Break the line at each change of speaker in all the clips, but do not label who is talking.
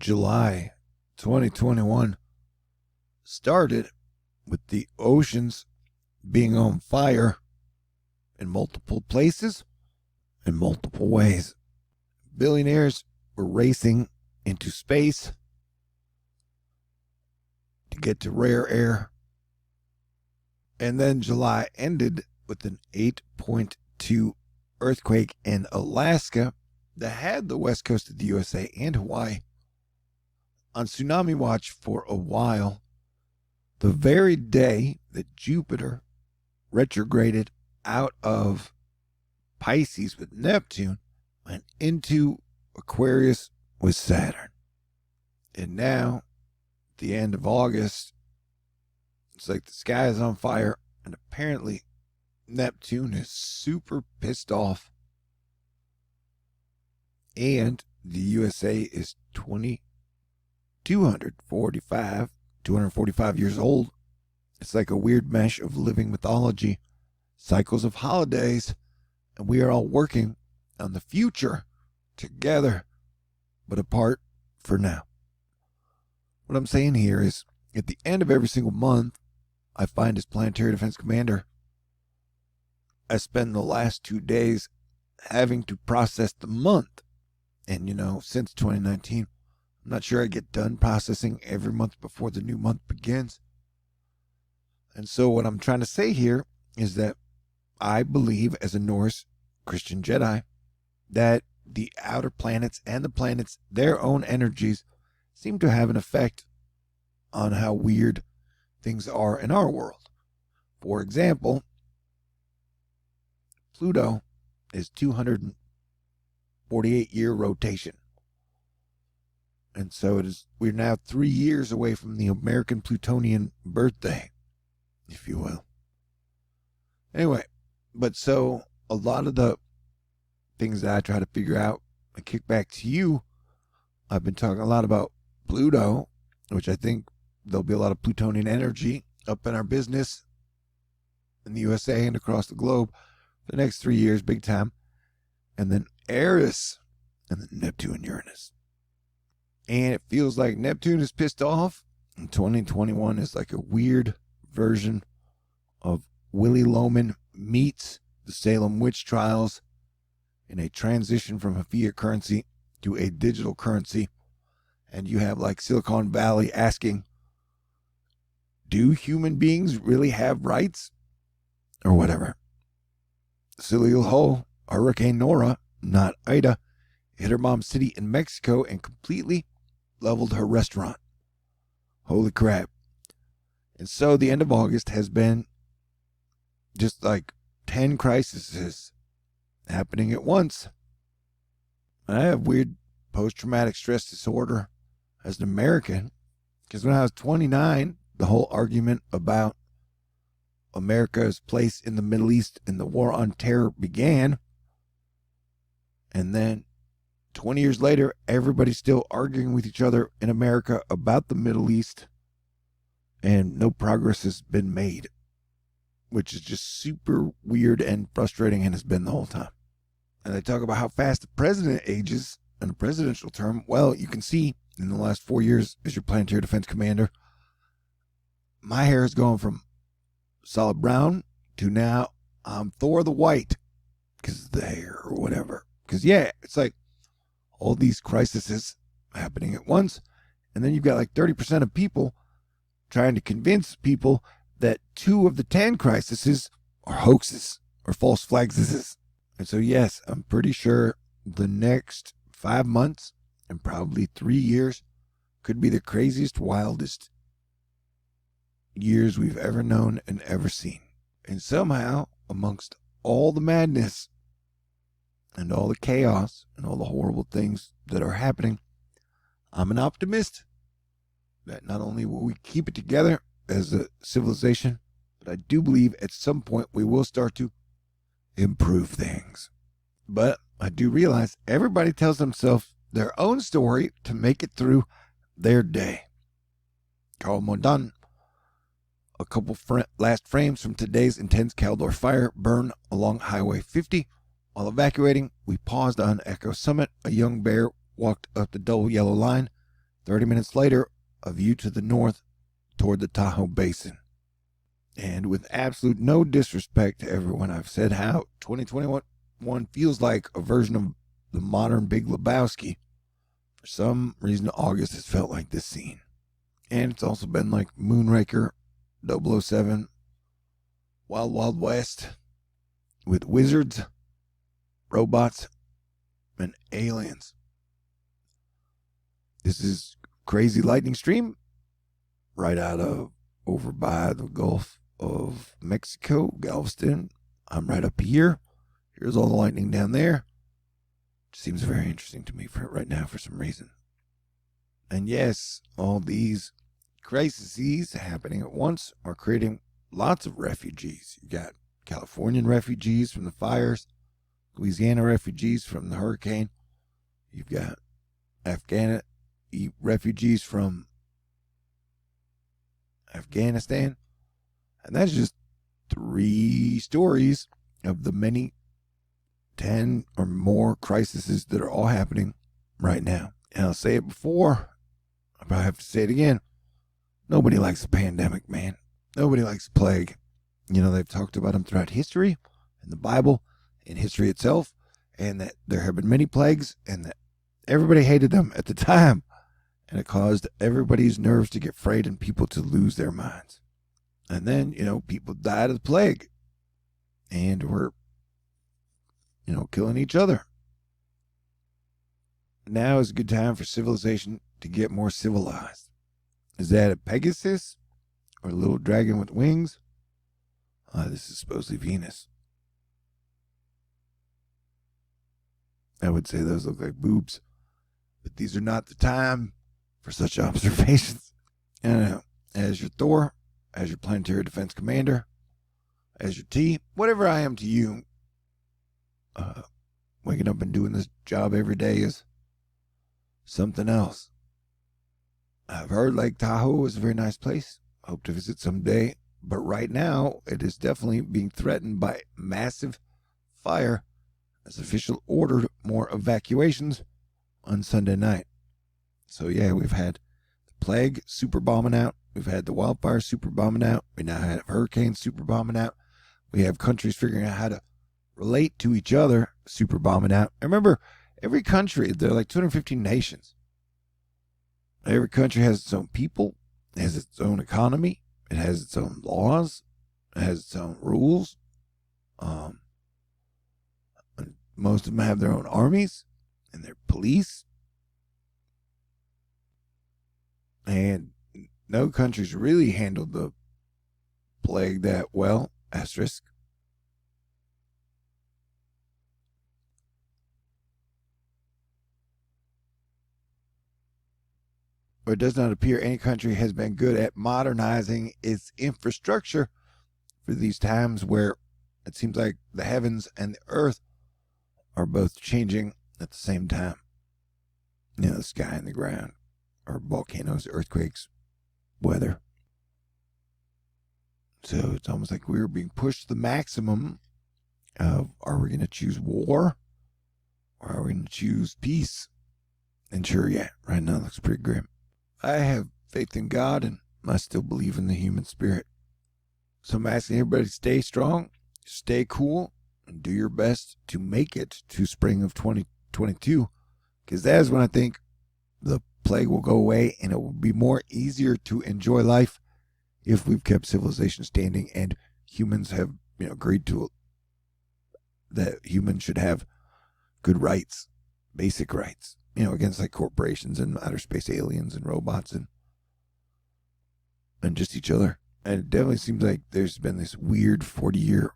July 2021 started with the oceans being on fire in multiple places in multiple ways. Billionaires were racing into space to get to rare air. And then July ended with an 8.2 earthquake in Alaska that had the west coast of the USA and Hawaii on tsunami watch for a while, the very day that Jupiter retrograded out of Pisces with Neptune and into Aquarius with Saturn. And now, at the end of August, it's like the sky is on fire, and apparently Neptune is super pissed off. And the USA is 245 years old. It's like a weird mesh of living mythology, cycles of holidays, and we are all working on the future together, but apart for now. What I'm saying here is, at the end of every single month, I find as Planetary Defense Commander, I spend the last 2 days having to process the month. And, since 2019, I'm not sure I get done processing every month before the new month begins. And so what I'm trying to say here is that I believe, as a Norse Christian Jedi, that the outer planets and the planets, their own energies, seem to have an effect on how weird things are in our world. For example, Pluto is 248-year rotation. And so we're now 3 years away from the American Plutonian birthday, if you will. Anyway, but so a lot of the things that I try to figure out and kick back to you, I've been talking a lot about Pluto, which I think there'll be a lot of Plutonian energy up in our business in the USA and across the globe for the next 3 years, big time. And then Eris, and then Neptune and Uranus. And it feels like Neptune is pissed off, and 2021 is like a weird version of Willy Loman meets the Salem witch trials in a transition from a fiat currency to a digital currency. And you have like Silicon Valley asking, do human beings really have rights? Or whatever. Silly Ho, Hurricane Nora, not Ida, hit her mom's city in Mexico and completely leveled her restaurant. Holy crap. And so the end of August has been just like 10 crises happening at once. And I have weird post-traumatic stress disorder as an American, because when I was 29, the whole argument about America's place in the Middle East and the war on terror began. And then 20 years later, everybody's still arguing with each other in America about the Middle East, and no progress has been made, which is just super weird and frustrating, and has been the whole time. And they talk about how fast the president ages in a presidential term. Well, you can see in the last 4 years as your Planetary Defense Commander, my hair has gone from solid brown to now I'm Thor the White because of the hair or whatever. Because, yeah, it's like all these crises happening at once. And then you've got like 30% of people trying to convince people that 2 of the 10 crises are hoaxes or false flags. And so, yes, I'm pretty sure the next 5 months and probably 3 years could be the craziest, wildest years we've ever known and ever seen. And somehow, amongst all the madness and all the chaos and all the horrible things that are happening, I'm an optimist that not only will we keep it together as a civilization, but I do believe at some point we will start to improve things. But I do realize everybody tells themselves their own story to make it through their day. Carl Mondan. A couple last frames from today's intense Caldor fire burn along Highway 50. While evacuating, we paused on Echo Summit. A young bear walked up the double yellow line 30 minutes later, a view to the north toward the Tahoe Basin. And with absolute no disrespect to everyone, I've said how 2021 feels like a version of the modern Big Lebowski. For some reason, August has felt like this scene. And it's also been like Moonraker, 007, Wild Wild West, with wizards, robots, and aliens. This is Crazy Lightning Stream, right out of over by the Gulf of Mexico, Galveston. I'm right up here. Here's all the lightning down there. Seems very interesting to me right now for some reason. And yes, all these crises happening at once are creating lots of refugees. You got Californian refugees from the fires, Louisiana refugees from the hurricane. You've got refugees from Afghanistan. And that's just 3 stories of the many 10 or more crises that are all happening right now. And I'll say it before, but I have to say it again. Nobody likes a pandemic, man. Nobody likes a plague. You know, they've talked about them throughout history, in the Bible, in history itself, and that there have been many plagues, and that everybody hated them at the time. And it caused everybody's nerves to get frayed and people to lose their minds. And then, you know, people died of the plague and were, you know, killing each other. Now is a good time for civilization to get more civilized. Is that a Pegasus or a little dragon with wings? This is supposedly Venus. I would say those look like boobs, but these are not the time for such observations. I don't know. As your Thor, as your planetary defense commander, as your T, whatever I am to you, waking up and doing this job every day is something else. I've heard Lake Tahoe is a very nice place. Hope to visit someday. But right now, it is definitely being threatened by massive fire as official ordered more evacuations on Sunday night. So yeah, we've had the plague super bombing out. We've had the wildfire super bombing out. We now have hurricanes super bombing out. We have countries figuring out how to relate to each other super bombing out. And remember, every country, there are like 215 nations. Every country has its own people. It has its own economy. It has its own laws. It has its own rules. Most of them have their own armies and their police. And no countries really handled the plague that well, asterisk. But it does not appear any country has been good at modernizing its infrastructure for these times where it seems like the heavens and the earth are both changing at the same time. You know, the sky and the ground, or volcanoes, earthquakes, weather. So it's almost like we're being pushed to the maximum of, are we going to choose war or are we going to choose peace? And sure, yeah, right now it looks pretty grim. I have faith in God and I still believe in the human spirit. So I'm asking everybody to stay strong, stay cool, and do your best to make it to spring of 2022. Because that is when I think the plague will go away and it will be more easier to enjoy life if we've kept civilization standing and humans have, you know, agreed to it, that humans should have good rights, basic rights, you know, against like corporations and outer space aliens and robots and just each other. And it definitely seems like there's been this weird 40-year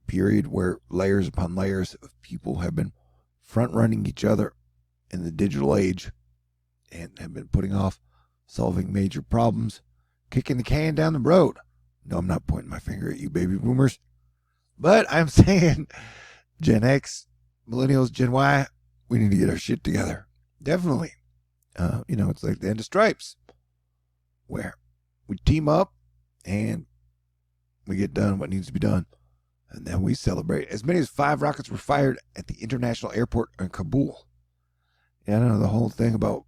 period where layers upon layers of people have been front-running each other in the digital age and have been putting off solving major problems, kicking the can down the road. No, I'm not pointing my finger at you, baby boomers. But I'm saying Gen X, millennials, Gen Y, we need to get our shit together. Definitely. You know, it's like the end of Stripes, where we team up and we get done what needs to be done. And then we celebrate. As many as 5 rockets were fired at the international airport in Kabul. Yeah, I don't know the whole thing about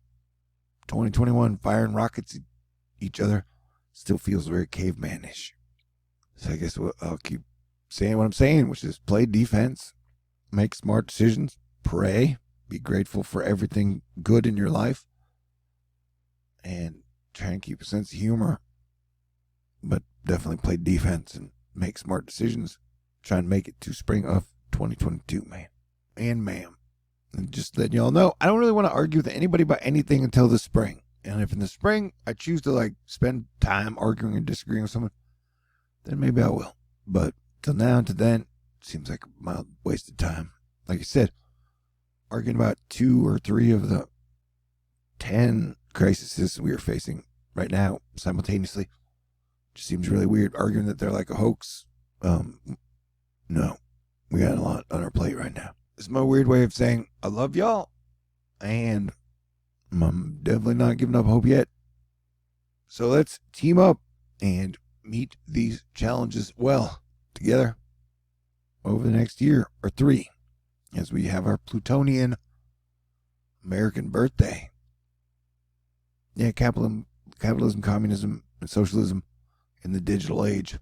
2021 firing rockets at each other still feels very cavemanish. So I guess I'll keep saying what I'm saying, which is play defense, make smart decisions, pray, be grateful for everything good in your life, and try and keep a sense of humor. But definitely play defense and make smart decisions. Try and make it to spring of 2022, man. And ma'am. And just letting y'all know, I don't really want to argue with anybody about anything until the spring. And if in the spring I choose to spend time arguing and disagreeing with someone, then maybe I will. But till now and to then, it seems like a mild waste of time. Like I said, arguing about 2 or 3 of the 10 crises we are facing right now simultaneously just seems really weird. Arguing that they're like a hoax. No, we got a lot on our plate right now. It's my weird way of saying I love y'all, and I'm definitely not giving up hope yet. So let's team up and meet these challenges well together over the next year or 3 as we have our Plutonian American birthday. Yeah, capitalism, communism, and socialism in the digital age.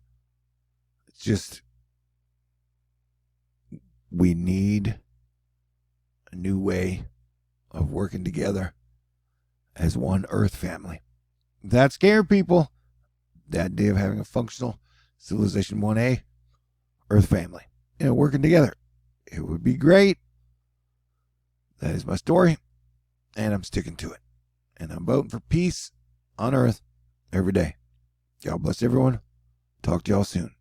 It's just, we need a new way of working together as one Earth family. That scared people. The idea of having a functional Civilization 1A Earth family, working together. It would be great. That is my story, and I'm sticking to it. And I'm voting for peace on Earth every day. God bless everyone. Talk to y'all soon.